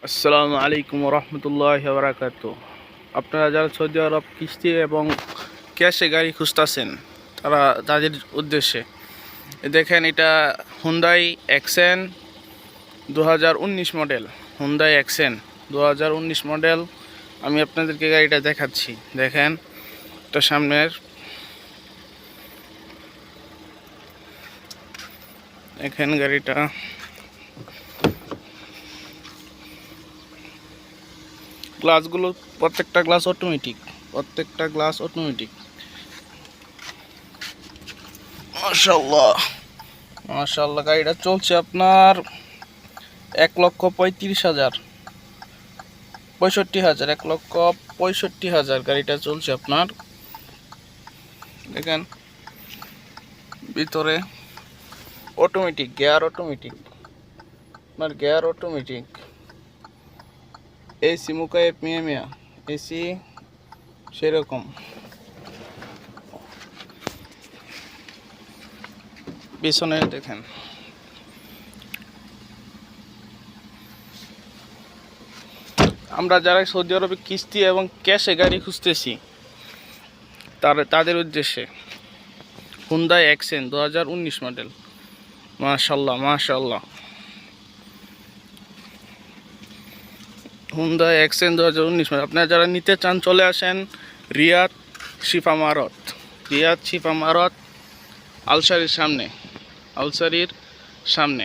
আসসালামু আলাইকুম রহমতুল্লাহ বারাকাতু। আপনারা যারা সৌদি আরব কিস্তি এবং ক্যাশে গাড়ি খুঁজতেছেন তাদের উদ্দেশ্যে দেখেন, এটা Hyundai accent 2019 model. Hyundai accent 2019 model. আমি আপনাদেরকে গাড়িটা দেখাচ্ছি। দেখেন, এটা সামনের, দেখেন গাড়িটা। গ্লাসগুলো প্রত্যেকটা গ্লাস অটোমেটিক। মাশাআল্লাহ মাশাআল্লাহ। গাড়িটা চলছে আপনার 1,35,000, 65,000, 1,65,000 গাড়িটা চলছে আপনার। দেখেন ভিতরে অটোমেটিক, গিয়ার অটোমেটিক, এসি মুকায়েব মিয়া এসি সেরকম। পিছনে দেখেন, আমরা যারা সৌদি আরবে কিস্তি এবং ক্যাশে গাড়ি খুঁজতেছি তাদের উদ্দেশ্যে হুন্ডাই অ্যাকসেন্ট 2019 মডেল। মাশাআল্লাহ। Hyundai accent 2019 model. আপনারা যারা নিতে চান চলে আসেন রিয়াদ শিফা মারত আলসারির সামনে।